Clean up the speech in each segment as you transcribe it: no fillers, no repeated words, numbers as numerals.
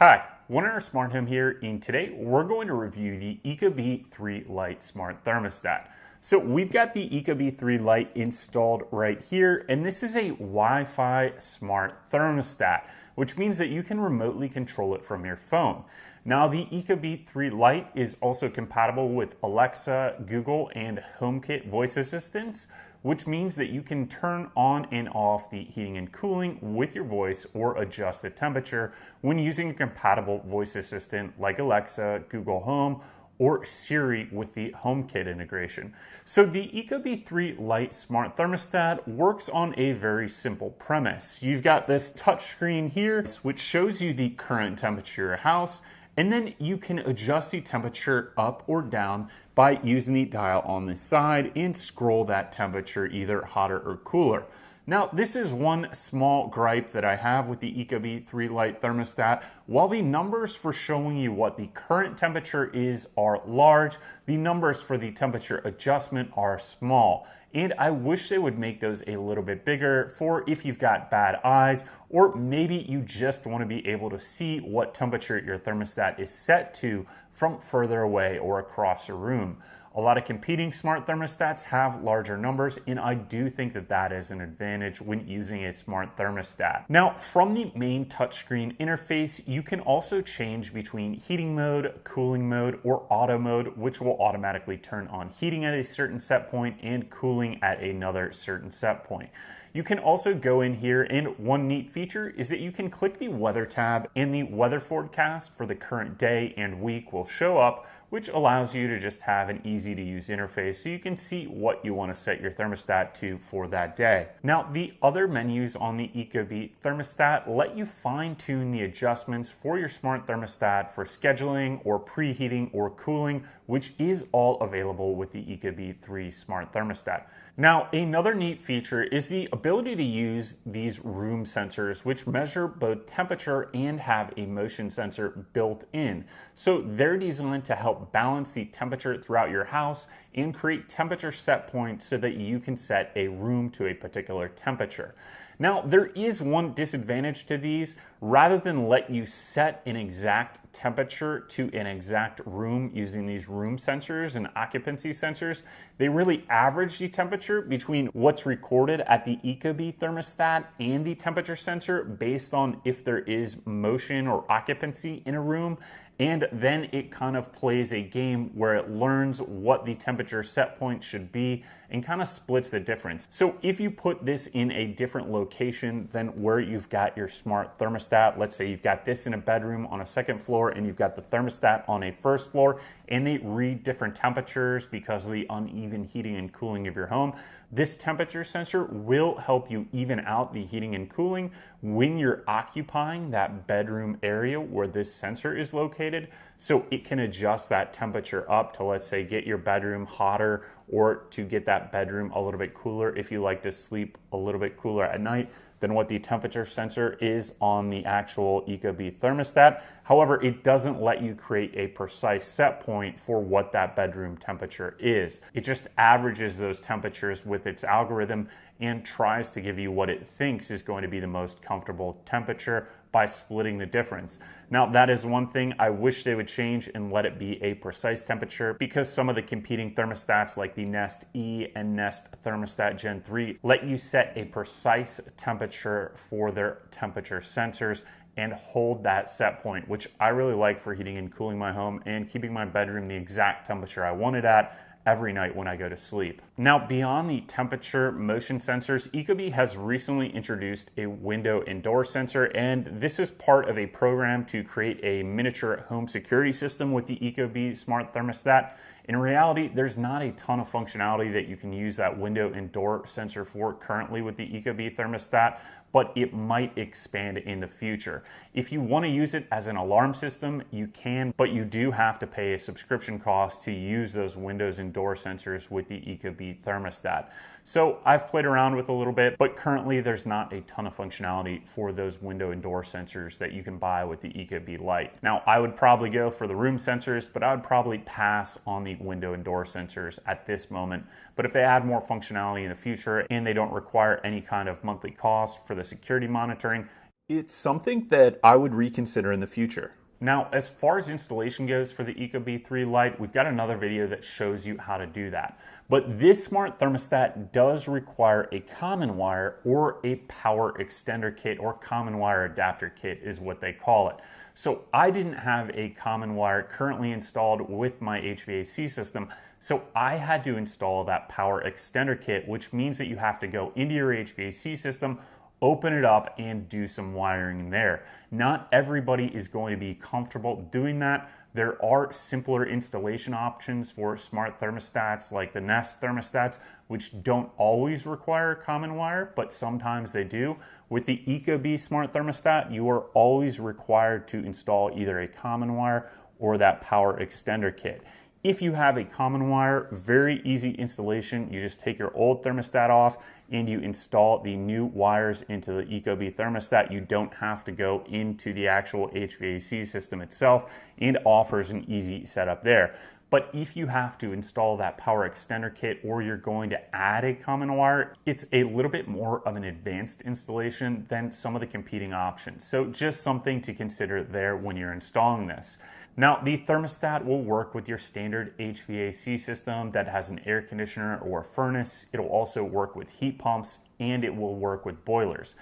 Hi, One Hour Smart Home here, and today we're going to review the Ecobee 3 Lite Smart Thermostat. So we've got the Ecobee 3 Lite installed right here, and this is a Wi-Fi smart thermostat, which means that you can remotely control it from your phone. Now, the Ecobee 3 Lite is also compatible with Alexa, Google, and HomeKit voice assistants, which means that you can turn on and off the heating and cooling with your voice or adjust the temperature when using a compatible voice assistant like Alexa, Google Home, or Siri with the HomeKit integration. So the Ecobee 3 Lite Smart Thermostat works on a very simple premise. You've got this touchscreen here, which shows you the current temperature of your house, and then you can adjust the temperature up or down by using the dial on this side and scroll that temperature either hotter or cooler. Now, this is one small gripe that I have with the Ecobee 3 Lite thermostat. While the numbers for showing you what the current temperature is are large, the numbers for the temperature adjustment are small. And I wish they would make those a little bit bigger for if you've got bad eyes, or maybe you just want to be able to see what temperature your thermostat is set to from further away or across a room. A lot of competing smart thermostats have larger numbers, and I do think that that is an advantage when using a smart thermostat. Now, from the main touchscreen interface, you can also change between heating mode, cooling mode, or auto mode, which will automatically turn on heating at a certain set point and cooling at another certain set point. You can also go in here, and one neat feature is that you can click the weather tab and the weather forecast for the current day and week will show up, which allows you to just have an easy to use interface so you can see what you want to set your thermostat to for that day. Now, the other menus on the Ecobee thermostat let you fine tune the adjustments for your smart thermostat for scheduling or preheating or cooling, which is all available with the Ecobee 3 smart thermostat. Now, another neat feature is the ability to use these room sensors, which measure both temperature and have a motion sensor built in. So they're designed to help balance the temperature throughout your house and create temperature set points so that you can set a room to a particular temperature. Now, there is one disadvantage to these. Rather than let you set an exact temperature to an exact room using these room sensors and occupancy sensors, they really average the temperature between what's recorded at the Ecobee thermostat and the temperature sensor based on if there is motion or occupancy in a room. And then it kind of plays a game where it learns what the temperature set point should be and kind of splits the difference. So if you put this in a different location than where you've got your smart thermostat, let's say you've got this in a bedroom on a second floor and you've got the thermostat on a first floor, and they read different temperatures because of the uneven heating and cooling of your home, this temperature sensor will help you even out the heating and cooling when you're occupying that bedroom area where this sensor is located. So it can adjust that temperature up to, let's say, get your bedroom hotter or to get that bedroom a little bit cooler if you like to sleep a little bit cooler at night than what the temperature sensor is on the actual Ecobee thermostat. However, it doesn't let you create a precise set point for what that bedroom temperature is. It just averages those temperatures with its algorithm and tries to give you what it thinks is going to be the most comfortable temperature by splitting the difference. Now, that is one thing I wish they would change and let it be a precise temperature, because some of the competing thermostats like the Nest E and Nest Thermostat Gen 3 let you set a precise temperature for their temperature sensors and hold that set point, which I really like for heating and cooling my home and keeping my bedroom the exact temperature I want it at every night when I go to sleep. Now, beyond the temperature motion sensors, Ecobee has recently introduced a window and door sensor, and this is part of a program to create a miniature home security system with the Ecobee smart thermostat. In reality, there's not a ton of functionality that you can use that window and door sensor for currently with the Ecobee thermostat, but it might expand in the future. If you want to use it as an alarm system, you can, but you do have to pay a subscription cost to use those windows and door sensors with the Ecobee thermostat. So I've played around with a little bit, but currently there's not a ton of functionality for those window and door sensors that you can buy with the Ecobee Lite. Now, I would probably go for the room sensors, but I would probably pass on the window and door sensors at this moment. But if they add more functionality in the future and they don't require any kind of monthly cost for the security monitoring, It's something that I would reconsider in the future. Now, as far as installation goes for the Ecobee 3 Lite, we've got another video that shows you how to do that. But this smart thermostat does require a common wire or a power extender kit, or common wire adapter kit is what they call it. So I didn't have a common wire currently installed with my HVAC system, so I had to install that power extender kit, which means that you have to go into your HVAC system, open it up, and do some wiring there. Not everybody is going to be comfortable doing that. There are simpler installation options for smart thermostats like the Nest thermostats, which don't always require a common wire, but sometimes they do. With the Ecobee smart thermostat, you are always required to install either a common wire or that power extender kit. If you have a common wire, very easy installation. You just take your old thermostat off and you install the new wires into the Ecobee thermostat. You don't have to go into the actual HVAC system itself, and offers an easy setup there. But if you have to install that power extender kit, or you're going to add a common wire, it's a little bit more of an advanced installation than some of the competing options. So just something to consider there when you're installing this. Now, the thermostat will work with your standard HVAC system that has an air conditioner or a furnace. It'll also work with heat pumps, and it will work with boilers.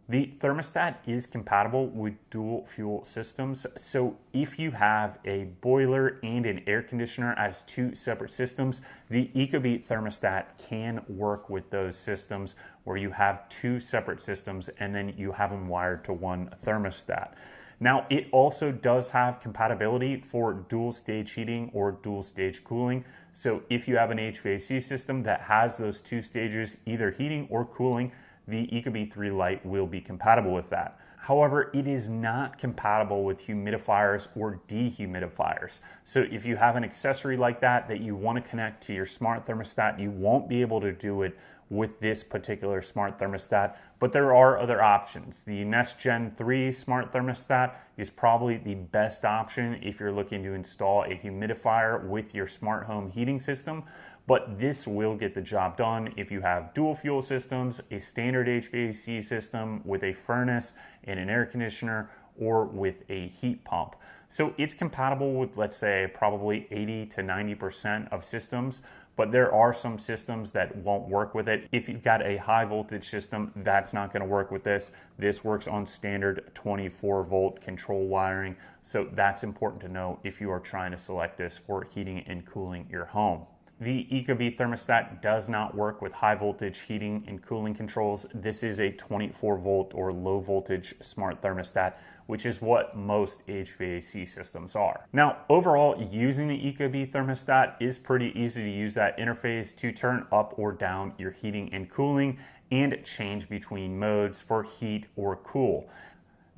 The thermostat is compatible with dual fuel systems, so if you have a boiler and an air conditioner as two separate systems, the Ecobee thermostat can work with those systems where you have two separate systems and then you have them wired to one thermostat. Now, it also does have compatibility for dual stage heating or dual stage cooling. So if you have an HVAC system that has those two stages, either heating or cooling, the Ecobee 3 Lite will be compatible with that. However, it is not compatible with humidifiers or dehumidifiers. So if you have an accessory like that you want to connect to your smart thermostat, you won't be able to do it with this particular smart thermostat, but there are other options. The Nest Gen 3 smart thermostat is probably the best option if you're looking to install a humidifier with your smart home heating system, but this will get the job done if you have dual fuel systems, a standard HVAC system with a furnace and an air conditioner, or with a heat pump. So it's compatible with, let's say, probably 80 to 90% of systems, but there are some systems that won't work with it. If you've got a high voltage system, that's not going to work with this. This works on standard 24 volt control wiring, so that's important to know if you are trying to select this for heating and cooling your home. The Ecobee thermostat does not work with high voltage heating and cooling controls. This is a 24 volt or low voltage smart thermostat, which is what most HVAC systems are. Now, overall, using the Ecobee thermostat is pretty easy to use that interface to turn up or down your heating and cooling and change between modes for heat or cool.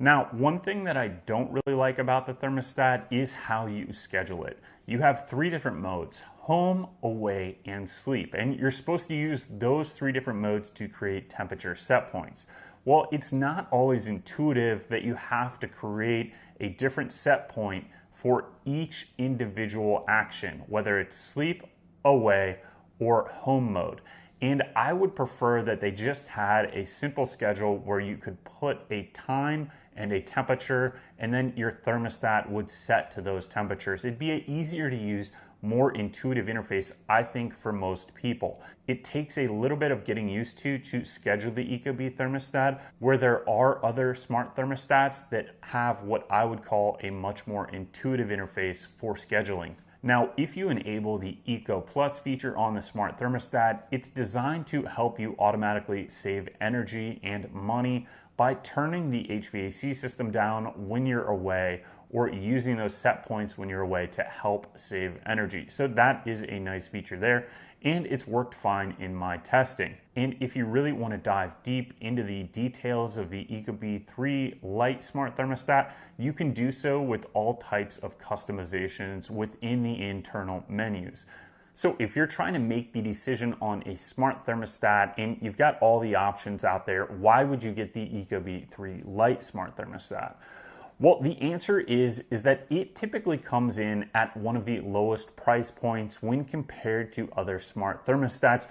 Now, one thing that I don't really like about the thermostat is how you schedule it. You have three different modes: home, away, and sleep. And you're supposed to use those three different modes to create temperature set points. Well, it's not always intuitive that you have to create a different set point for each individual action, whether it's sleep, away, or home mode. And I would prefer that they just had a simple schedule where you could put a time and a temperature, and then your thermostat would set to those temperatures. It'd be an easier to use, more intuitive interface, I think, for most people. It takes a little bit of getting used to schedule the Ecobee thermostat, where there are other smart thermostats that have what I would call a much more intuitive interface for scheduling. Now, if you enable the Eco Plus feature on the smart thermostat, it's designed to help you automatically save energy and money by turning the HVAC system down when you're away, or using those set points when you're away to help save energy. So that is a nice feature there, and it's worked fine in my testing. And if you really want to dive deep into the details of the Ecobee 3 Lite smart thermostat, you can do so with all types of customizations within the internal menus. So if you're trying to make the decision on a smart thermostat and you've got all the options out there, why would you get the Ecobee 3 Lite smart thermostat? Well, the answer is that it typically comes in at one of the lowest price points when compared to other smart thermostats,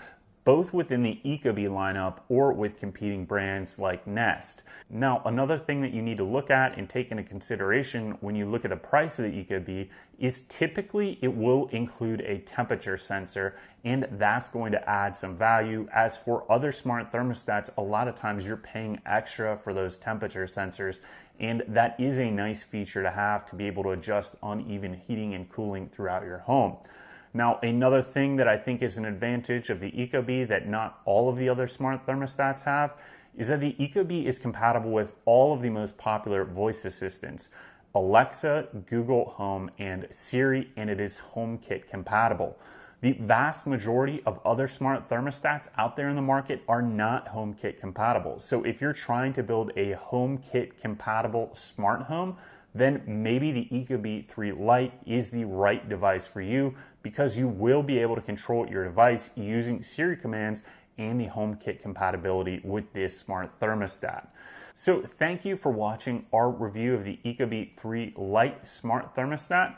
both within the Ecobee lineup or with competing brands like Nest. Now, another thing that you need to look at and take into consideration when you look at the price of the Ecobee is typically it will include a temperature sensor, and that's going to add some value. As for other smart thermostats, a lot of times you're paying extra for those temperature sensors, and that is a nice feature to have to be able to adjust uneven heating and cooling throughout your home. Now, another thing that I think is an advantage of the Ecobee that not all of the other smart thermostats have is that the Ecobee is compatible with all of the most popular voice assistants, Alexa, Google Home, and Siri, and it is HomeKit compatible. The vast majority of other smart thermostats out there in the market are not HomeKit compatible. So if you're trying to build a HomeKit compatible smart home, then maybe the Ecobee 3 Lite is the right device for you, because you will be able to control your device using Siri commands and the HomeKit compatibility with this smart thermostat. So thank you for watching our review of the Ecobee 3 Lite smart thermostat.